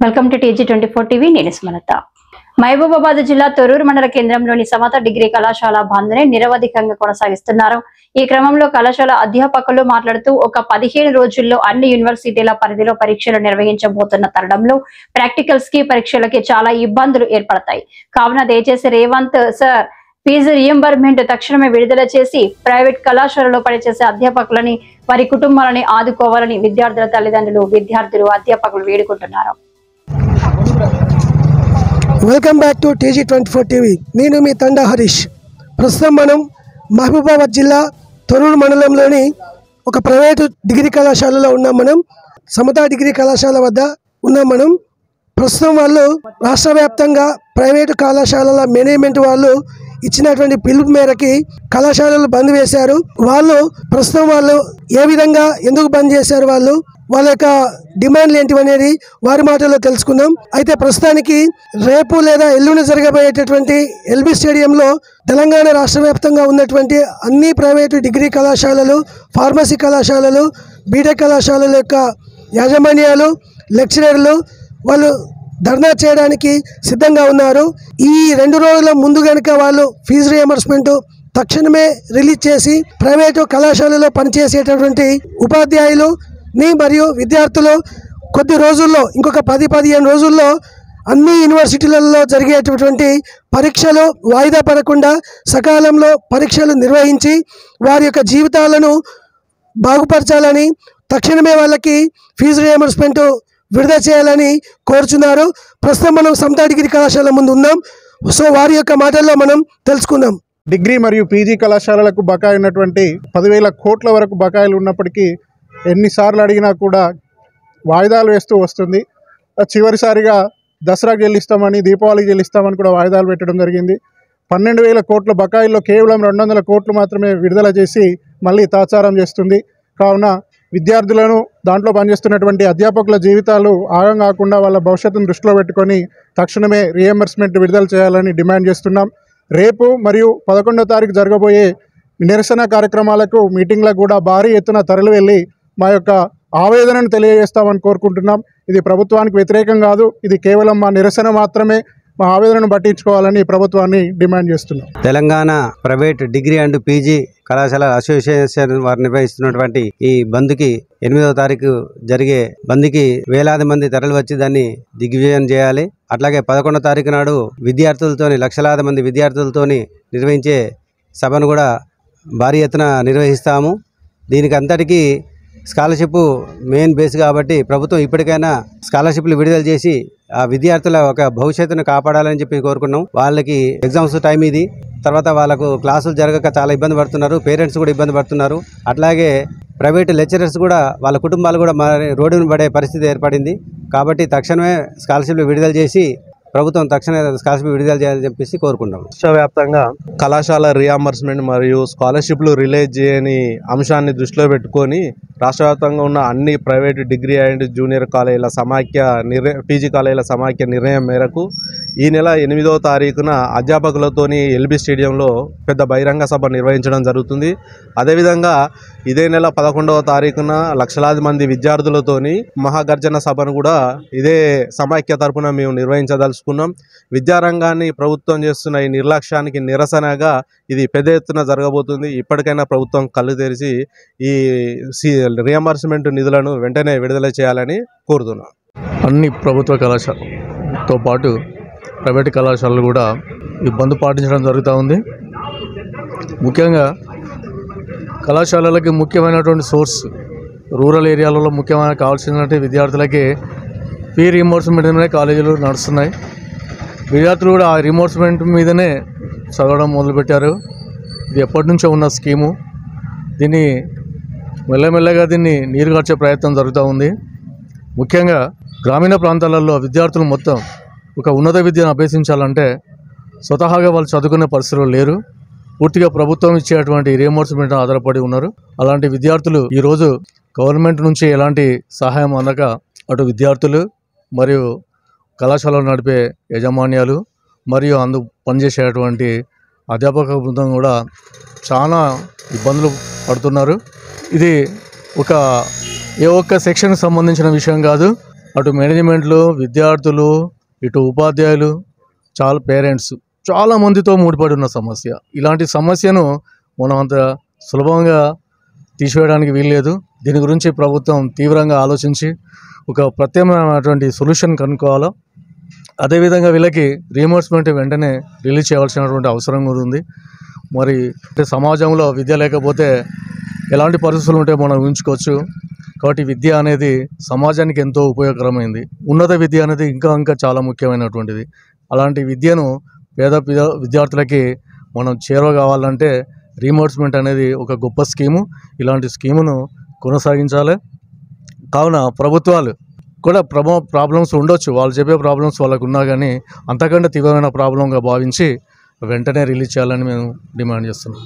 Welcome to TG24 TV. నేను స్మరత. మహబూబాబాద్ జిల్లా తొర్రూరు మండల కేంద్రంలోని సమత డిగ్రీ కళాశాల బంద్ని నిరవధికంగా కొనసాగిస్తున్నారు. ఈ క్రమంలో కళాశాల అధ్యాపకులు మాట్లాడుతూ ఒక 15 రోజుల్లో అన్ని యూనివర్సిటీల పరిధిలో పరీక్షలు నిర్వహించబోతున్న తరుణంలో ప్రాక్టికల్స్ కి పరీక్షలకి చాలా ఇబ్బందులు ఏర్పడతాయి. కావున దయచేసి రేవంత్ సార్ ఫీజు రియంబర్స్మెంట్ తక్షణమే విడుదల చేసి ప్రైవేట్ కళాశాలలో పనిచేసే అధ్యాపకులని వారి కుటుంబాలని ఆదుకోవాలని విద్యార్థుల తల్లిదండ్రులు, విద్యార్థులు, అధ్యాపకులు వేడుకుంటున్నారు. Welcome back to TG24 TV. నేను మీ తండా హరీష్. ప్రస్తుతం మనం మహబూబాబాద్ జిల్లా తొర్రూరు మండలంలోని ఒక ప్రైవేటు డిగ్రీ కళాశాలలో ఉన్నాం. మనం సమతా డిగ్రీ కళాశాల వద్ద ఉన్నాం. మనం ప్రస్తుతం వాళ్ళు రాష్ట్ర వ్యాప్తంగా ప్రైవేటు కళాశాలల మేనేజ్మెంట్ వాళ్ళు ఇచ్చినటువంటి పిలుపు మేరకి కళాశాలలు బంద్ వేశారు. ప్రస్తుతం వాళ్ళు ఏ విధంగా ఎందుకు బంద్ చేశారు, వాళ్ళ యొక్క డిమాండ్లు ఏంటివనేది వారి మాటల్లో తెలుసుకుందాం. అయితే ప్రస్తుతానికి రేపు లేదా ఎల్లుండి జరగబోయేటటువంటి ఎల్బీ స్టేడియంలో తెలంగాణ రాష్ట్ర వ్యాప్తంగా ఉన్నటువంటి అన్ని ప్రైవేటు డిగ్రీ కళాశాలలు, ఫార్మసీ కళాశాలలు, బీటెక్ కళాశాలల యొక్క యాజమాన్యాలు, లెక్చరర్లు వాళ్ళు ధర్నా చేయడానికి సిద్ధంగా ఉన్నారు. ఈ 2 రోజుల ముందు కనుక వాళ్ళు ఫీజు రియంబర్స్మెంట్ తక్షణమే రిలీజ్ చేసి ప్రైవేటు కళాశాలలో పనిచేసేటటువంటి ఉపాధ్యాయులుని మరియు విద్యార్థులు కొద్ది రోజుల్లో, ఇంకొక 10-15 రోజుల్లో అన్ని యూనివర్సిటీలలో జరిగేటటువంటి పరీక్షలు వాయిదా పడకుండా సకాలంలో పరీక్షలు నిర్వహించి వారి యొక్క జీవితాలను బాగుపరచాలని, తక్షణమే వాళ్ళకి ఫీజు రియంబర్స్మెంట్ విడుదల చేయాలని కోరుచున్నారు. ప్రస్తుతం మనం సమతా డిగ్రీ కళాశాల ముందు ఉన్నాం. సో వారి యొక్క మాటల్లో మనం తెలుసుకుందాం. డిగ్రీ మరియు పీజీ కళాశాలలకు బకాయి ఉన్నటువంటి 10,000 కోట్ల వరకు బకాయిలు ఉన్నప్పటికీ ఎన్నిసార్లు అడిగినా కూడా వాయిదాలు వేస్తూ వస్తుంది. చివరిసారిగా దసరాకి చెల్లిస్తామని, దీపావళికి చెల్లిస్తామని కూడా వాయిదాలు పెట్టడం జరిగింది. 12,000 కోట్ల బకాయిల్లో కేవలం 200 కోట్లు మాత్రమే విడుదల చేసి మళ్ళీ తాచారం చేస్తుంది. కావున విద్యార్థులను, దాంట్లో పనిచేస్తున్నటువంటి అధ్యాపకుల జీవితాలు ఆగం కాకుండా వాళ్ళ భవిష్యత్తును దృష్టిలో పెట్టుకొని తక్షణమే రియంబర్స్మెంట్ విడుదల చేయాలని డిమాండ్ చేస్తున్నాం. రేపు మరియు 11వ తారీఖు జరగబోయే నిరసన కార్యక్రమాలకు, మీటింగ్లకు కూడా భారీ ఎత్తున తరలి వెళ్ళి మా యొక్క ఆవేదనను తెలియజేస్తామని కోరుకుంటున్నాం. ఇది ప్రభుత్వానికి వ్యతిరేకం కాదు, ఇది కేవలం మా నిరసన మాత్రమే. మా ఆవేదనను పట్టించుకోవాలని ప్రభుత్వాన్ని డిమాండ్ చేస్తున్నాం. Telangana private degree and PG కళాశాల అసోసియేషన్ వారు నిర్వహిస్తున్నటువంటి ఈ బంద్కి 8వ తారీఖు జరిగే బంద్కి వేలాది మంది తరలి వచ్చి దాన్ని దిగ్విజయం చేయాలి. అట్లాగే 11వ తారీఖు నాడు విద్యార్థులతోని, లక్షలాది మంది విద్యార్థులతోని నిర్వహించే సభను కూడా భారీ ఎత్తున నిర్వహిస్తాము. దీనికి అంతటికీ స్కాలర్షిప్ మెయిన్ బేస్ కాబట్టి ప్రభుత్వం ఇప్పటికైనా స్కాలర్షిప్లు విడుదల చేసి ఆ విద్యార్థుల ఒక భవిష్యత్తును కాపాడాలని చెప్పి కోరుకున్నాం. వాళ్ళకి ఎగ్జామ్స్ టైం ఇది, తర్వాత వాళ్ళకు క్లాసులు జరగక చాలా ఇబ్బంది పడుతున్నారు, పేరెంట్స్ కూడా ఇబ్బంది పడుతున్నారు. అట్లాగే ప్రైవేట్ లెక్చరర్స్ కూడా, వాళ్ళ కుటుంబాలు కూడా రోడ్డును పడే పరిస్థితి ఏర్పడింది. కాబట్టి తక్షణమే స్కాలర్షిప్లు విడుదల చేసి ప్రభుత్వం తక్షణ స్కాలర్షిప్ విడుదల చేయాలని చెప్పేసి కోరుకుంటాం. రాష్ట్ర వ్యాప్తంగా కళాశాల రియంబర్స్మెంట్ మరియు స్కాలర్షిప్లు రిలీజ్ చేయని అంశాన్ని దృష్టిలో పెట్టుకొని రాష్ట్ర వ్యాప్తంగా ఉన్న అన్ని ప్రైవేటు డిగ్రీ అండ్ జూనియర్ కాలేజీల పీజీ కాలేజీల సమాఖ్య నిర్ణయం మేరకు ఈ నెల 8వ తారీఖున అధ్యాపకులతోని ఎల్బీ స్టేడియంలో పెద్ద బహిరంగ సభ నిర్వహించడం జరుగుతుంది. అదేవిధంగా ఇదే నెల 11వ తారీఖున లక్షలాది మంది విద్యార్థులతోని మహాగర్జన సభను కూడా ఇదే సమాఖ్య తరపున మేము నిర్వహించదలుచుకున్నాం. విద్యారంగాన్ని ప్రభుత్వం చేస్తున్న ఈ నిర్లక్ష్యానికి నిరసనగా ఇది పెద్ద ఎత్తున జరగబోతుంది. ఇప్పటికైనా ప్రభుత్వం కళ్ళు తెరిచి ఈ రియంబర్స్మెంట్ నిధులను వెంటనే విడుదల చేయాలని కోరుతున్నాం. అన్ని ప్రభుత్వ కళాశాలతో పాటు ప్రైవేట్ కళాశాలలు కూడా ఈ బంద్ పాటించడం జరుగుతూ ఉంది. ముఖ్యంగా కళాశాలలకి ముఖ్యమైనటువంటి సోర్స్ రూరల్ ఏరియాలలో ముఖ్యమైన కావాల్సినటువంటి విద్యార్థులకి ఫీ రియంబర్స్మెంట్ మీదనే కాలేజీలు నడుస్తున్నాయి. విద్యార్థులు కూడా ఆ రియంబర్స్మెంట్ మీదనే చదవడం మొదలుపెట్టారు. ఇది ఎప్పటి నుంచో ఉన్న స్కీము. దీన్ని మెల్లమెల్లగా నీరు కార్చే ప్రయత్నం జరుగుతూ ఉంది. ముఖ్యంగా గ్రామీణ ప్రాంతాలలో విద్యార్థులు మొత్తం ఒక ఉన్నత విద్యను అభ్యసించాలంటే స్వతహాగా వాళ్ళు చదువుకునే పరిస్థితులు లేరు. పూర్తిగా ప్రభుత్వం ఇచ్చేటువంటి రియంబర్స్మెంట్ ఆధారపడి ఉన్నారు. అలాంటి విద్యార్థులు ఈరోజు గవర్నమెంట్ నుంచి ఎలాంటి సహాయం అందక అటు విద్యార్థులు మరియు కళాశాలలు నడిపే యాజమాన్యాలు మరియు పనిచేసేటువంటి అధ్యాపక బృందం కూడా చాలా ఇబ్బందులు పడుతున్నారు. ఇది ఏ ఒక్క సెక్షన్కి సంబంధించిన విషయం కాదు. అటు మేనేజ్మెంట్లు, విద్యార్థులు, ఇటు ఉపాధ్యాయులు, పేరెంట్స్ చాలా మందితో ముడిపడి ఉన్న సమస్య. ఇలాంటి సమస్యను మనం అంత సులభంగా తీసివేయడానికి వీల్లేదు. దీని గురించి ప్రభుత్వం తీవ్రంగా ఆలోచించి ఒక ప్రత్యామ్నాయమైనటువంటి సొల్యూషన్ కనుక్కోవాలా. అదేవిధంగా వీళ్ళకి రీఎంబర్స్మెంట్ వెంటనే రిలీజ్ చేయాల్సినటువంటి అవసరం కూడా ఉంది. మరి సమాజంలో విద్య లేకపోతే ఎలాంటి పరిస్థితులు ఉంటాయో మనం ఊహించుకోవచ్చు. కాబట్టి విద్య అనేది సమాజానికి ఎంతో ఉపయోగకరమైంది. ఉన్నత విద్య అనేది ఇంకా చాలా ముఖ్యమైనటువంటిది. అలాంటి విద్యను పేద విద్యార్థులకి మనం చేరువ కావాలంటే రీఎంబర్స్మెంట్ అనేది ఒక గొప్ప స్కీము. ఇలాంటి స్కీమును కొనసాగించాలి. కావున ప్రభుత్వాలు కూడా ప్రాబ్లమ్స్ ఉండొచ్చు, వాళ్ళు చెప్పే ప్రాబ్లమ్స్ వాళ్ళకు ఉన్నా కానీ అంతకంటే తీవ్రమైన ప్రాబ్లంగా భావించి వెంటనే రిలీజ్ చేయాలని మేము డిమాండ్ చేస్తున్నాం.